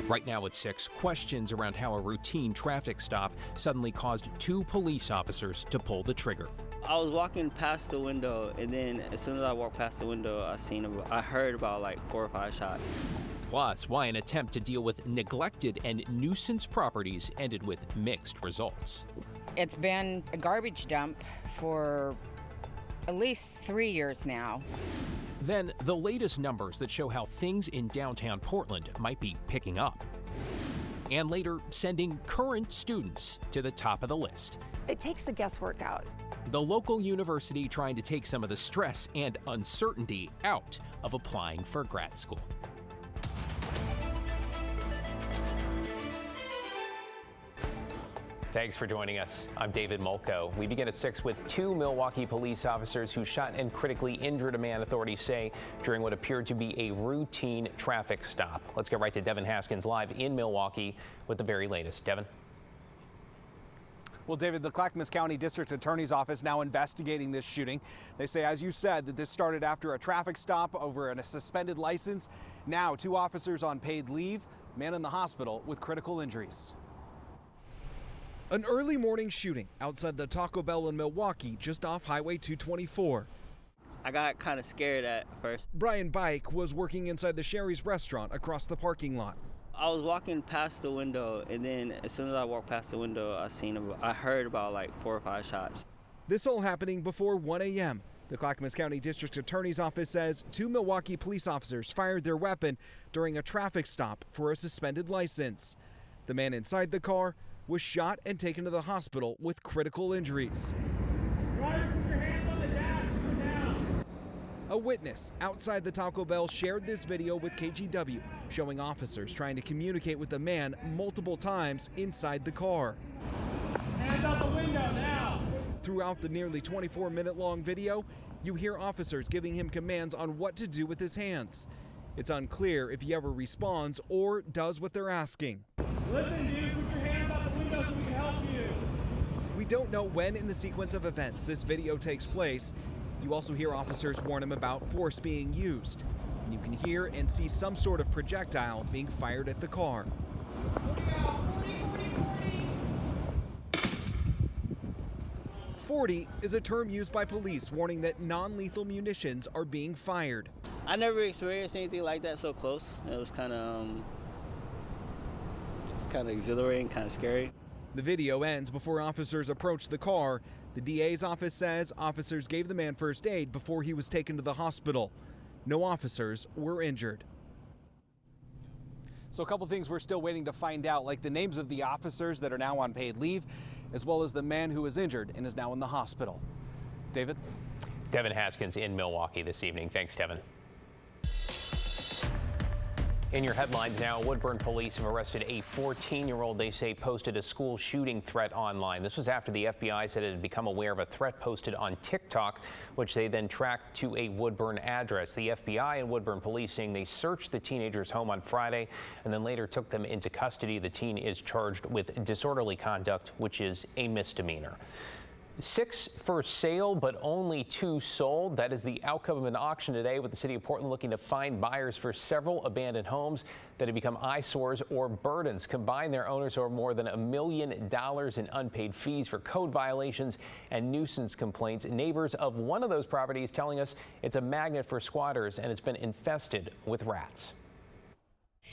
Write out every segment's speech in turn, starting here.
Right now at 6, questions around how a routine traffic stop suddenly caused 2 police officers to pull the trigger. I was walking past the window, and then as soon as I walked past the window, I heard about like 4 or 5 shots. Plus, why an attempt to deal with neglected and nuisance properties ended with mixed results. It's been a garbage dump for at least 3 years now. Then, the latest numbers that show how things in downtown Portland might be picking up. And later, sending current students to the top of the list. It takes the guesswork out. The local university trying to take some of the stress and uncertainty out of applying for grad school. Thanks for joining us. I'm David Molko. We begin at 6 with 2 Milwaukee police officers who shot and critically injured a man, authorities say, during what appeared to be a routine traffic stop. Let's get right to Devin Haskins live in Milwaukee with the very latest. Devin. Well, David, the Clackamas County District Attorney's Office now investigating this shooting. They say, as you said, that this started after a traffic stop over a suspended license. Now, 2 officers on paid leave, man in the hospital with critical injuries. An early morning shooting outside the Taco Bell in Milwaukee, just off Highway 224. I got kind of scared at first. Brian Bike was working inside the Sherry's restaurant across the parking lot. I was walking past the window, and then as soon as I walked past the window, I heard about like 4 or 5 shots. This all happening before 1 a.m. The Clackamas County District Attorney's Office says 2 Milwaukee police officers fired their weapon during a traffic stop for a suspended license. The man inside the car was shot and taken to the hospital with critical injuries. Driver, put your hands on the dash, put down. A witness outside the Taco Bell shared this video with KGW, showing officers trying to communicate with the man multiple times inside the car. Hands out the window now. Throughout the nearly 24-minute-long video, you hear officers giving him commands on what to do with his hands. It's unclear if he ever responds or does what they're asking. Listen, dude, put your hands out the window so we can help you. We don't know when in the sequence of events this video takes place. You also hear officers warn him about force being used. And you can hear and see some sort of projectile being fired at the car. 40 is a term used by police warning that non-lethal munitions are being fired. I never experienced anything like that so close. It was kind of exhilarating, kind of scary. The video ends before officers approach the car. The DA's office says officers gave the man first aid before he was taken to the hospital. No officers were injured. So a couple things we're still waiting to find out, like the names of the officers that are now on paid leave, as well as the man who was injured and is now in the hospital. David? Devin Haskins in Milwaukee this evening. Thanks, Devin. In your headlines now, Woodburn police have arrested a 14-year-old they say posted a school shooting threat online. This was after the FBI said it had become aware of a threat posted on TikTok, which they then tracked to a Woodburn address. The FBI and Woodburn police saying they searched the teenager's home on Friday and then later took them into custody. The teen is charged with disorderly conduct, which is a misdemeanor. 6 for sale, but only 2 sold. That is the outcome of an auction today, with the city of Portland looking to find buyers for several abandoned homes that have become eyesores or burdens. Combined, their owners owe more than $1 million in unpaid fees for code violations and nuisance complaints. Neighbors of one of those properties telling us it's a magnet for squatters and it's been infested with rats.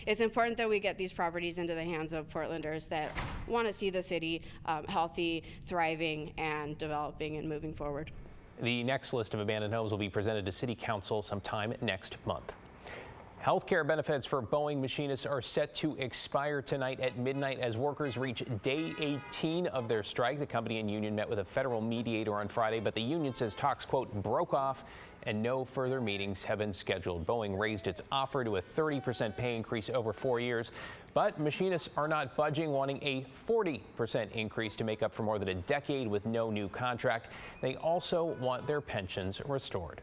It's important that we get these properties into the hands of Portlanders that want to see the city healthy, thriving, and developing and moving forward. The next list of abandoned homes will be presented to City Council sometime next month. Healthcare benefits for Boeing machinists are set to expire tonight at midnight as workers reach day 18 of their strike. The company and union met with a federal mediator on Friday, but the union says talks, quote, broke off and no further meetings have been scheduled. Boeing raised its offer to a 30% pay increase over 4 years, but machinists are not budging, wanting a 40% increase to make up for more than a decade with no new contract. They also want their pensions restored.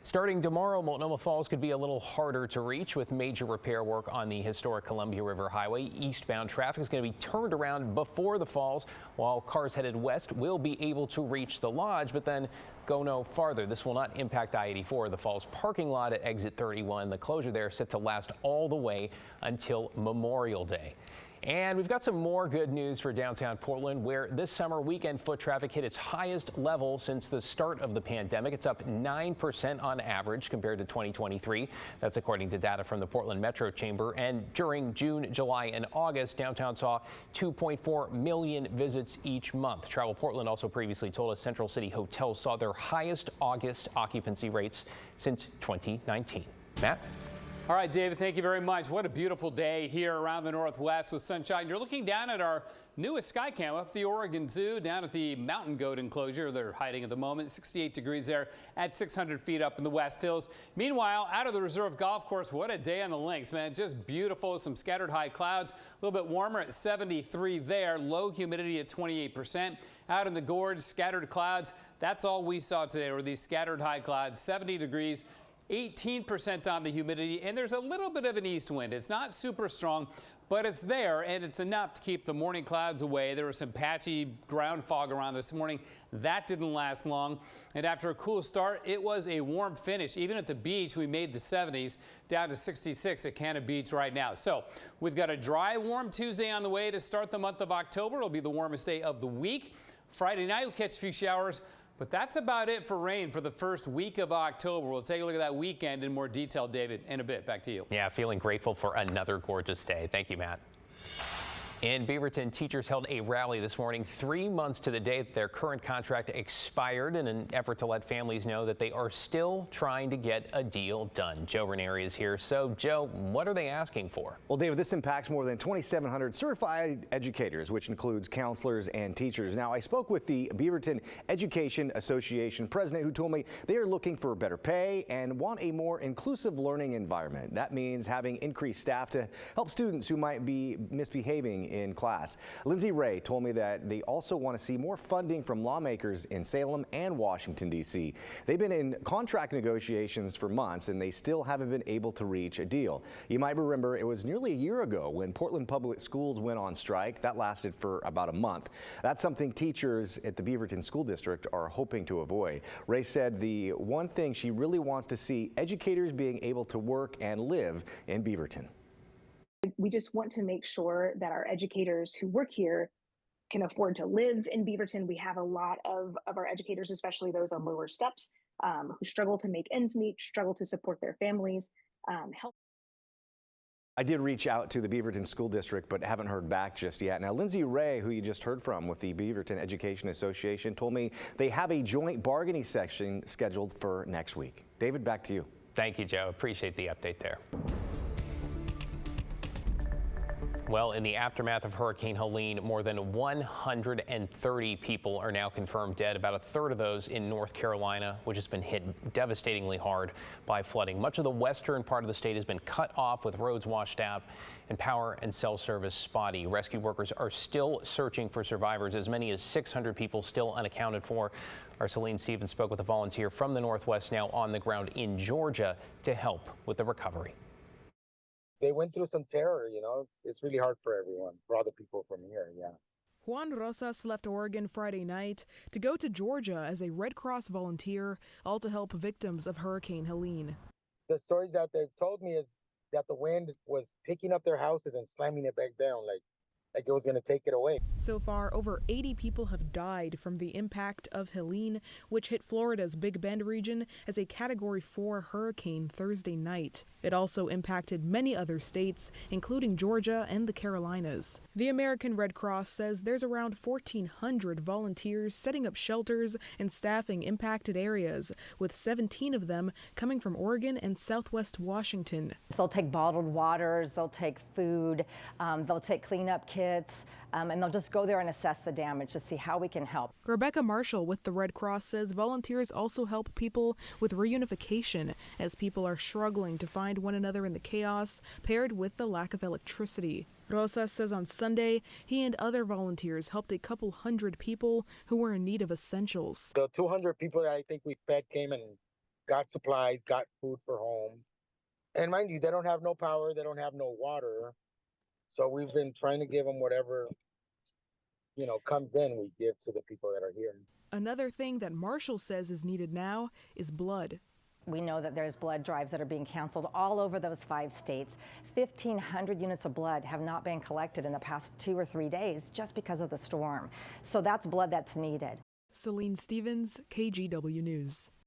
Starting tomorrow, Multnomah Falls could be a little harder to reach with major repair work on the historic Columbia River Highway. Eastbound traffic is going to be turned around before the falls, while cars headed west will be able to reach the lodge, but then go no farther. This will not impact I-84, the falls parking lot at exit 31. The closure there is set to last all the way until Memorial Day. And we've got some more good news for downtown Portland, where this summer weekend foot traffic hit its highest level since the start of the pandemic. It's up 9% on average compared to 2023. That's according to data from the Portland Metro Chamber. And during June, July, and August, downtown saw 2.4 million visits each month. Travel Portland also previously told us Central City hotels saw their highest August occupancy rates since 2019. Matt? All right, David, thank you very much. What a beautiful day here around the Northwest with sunshine. You're looking down at our newest sky cam up the Oregon Zoo, down at the mountain goat enclosure. They're hiding at the moment. 68 degrees there at 600 feet up in the West Hills. Meanwhile, out of the Reserve Golf Course, what a day on the links, man. Just beautiful. Some scattered high clouds. A little bit warmer at 73 there. Low humidity at 28%. Out in the gorge, scattered clouds. That's all we saw today were these scattered high clouds. 70 degrees. 18% on the humidity, and there's a little bit of an east wind. It's not super strong, but it's there, and it's enough to keep the morning clouds away. There was some patchy ground fog around this morning. That didn't last long, and after a cool start, it was a warm finish. Even at the beach, we made the 70s down to 66 at Cannon Beach right now. So we've got a dry, warm Tuesday on the way to start the month of October. It'll be the warmest day of the week. Friday night, we'll catch a few showers. But that's about it for rain for the first week of October. We'll take a look at that weekend in more detail, David, in a bit. Back to you. Yeah, feeling grateful for another gorgeous day. Thank you, Matt. In Beaverton, teachers held a rally this morning 3 months to the day that their current contract expired in an effort to let families know that they are still trying to get a deal done. Joe Ranieri is here. So, Joe, what are they asking for? Well, David, this impacts more than 2,700 certified educators, which includes counselors and teachers. Now, I spoke with the Beaverton Education Association president, who told me they are looking for better pay and want a more inclusive learning environment. That means having increased staff to help students who might be misbehaving in class. Lindsay Ray told me that they also want to see more funding from lawmakers in Salem and Washington, D.C. They've been in contract negotiations for months, and they still haven't been able to reach a deal. You might remember it was nearly a year ago when Portland Public Schools went on strike. That lasted for about a month. That's something teachers at the Beaverton School District are hoping to avoid. Ray said the one thing she really wants to see educators being able to work and live in Beaverton. We just want to make sure that our educators who work here can afford to live in Beaverton. We have a lot of our educators, especially those on lower steps, who struggle to make ends meet, struggle to support their families. I did reach out to the Beaverton School District, but haven't heard back just yet. Now, Lindsay Ray, who you just heard from with the Beaverton Education Association, told me they have a joint bargaining session scheduled for next week. David, back to you. Thank you, Joe. Appreciate the update there. Well, in the aftermath of Hurricane Helene, more than 130 people are now confirmed dead, about a third of those in North Carolina, which has been hit devastatingly hard by flooding. Much of the western part of the state has been cut off with roads washed out and power and cell service spotty. Rescue workers are still searching for survivors, as many as 600 people still unaccounted for. Our Helene Stevens spoke with a volunteer from the Northwest now on the ground in Georgia to help with the recovery. They went through some terror, you know. It's really hard for everyone, for all the people from here, yeah. Juan Rosas left Oregon Friday night to go to Georgia as a Red Cross volunteer, all to help victims of Hurricane Helene. The stories that they've told me is that the wind was picking up their houses and slamming it back down like it was going to take it away. So far, over 80 people have died from the impact of Helene, which hit Florida's Big Bend region as a Category 4 hurricane Thursday night. It also impacted many other states, including Georgia and the Carolinas. The American Red Cross says there's around 1,400 volunteers setting up shelters and staffing impacted areas, with 17 of them coming from Oregon and Southwest Washington. They'll take bottled waters, they'll take food, they'll take cleanup kits, and they'll just go there and assess the damage to see how we can help. Rebecca Marshall with the Red Cross says volunteers also help people with reunification, as people are struggling to find one another in the chaos paired with the lack of electricity. Rosas says on Sunday, he and other volunteers helped a couple hundred people who were in need of essentials. The 200 people that I think we fed came and got supplies, got food for home. And mind you, they don't have no power, they don't have no water. So we've been trying to give them whatever, comes in, we give to the people that are here. Another thing that Marshall says is needed now is blood. We know that there's blood drives that are being canceled all over those 5 states. 1,500 units of blood have not been collected in the past 2 or 3 days just because of the storm. So that's blood that's needed. Helene Stevens, KGW News.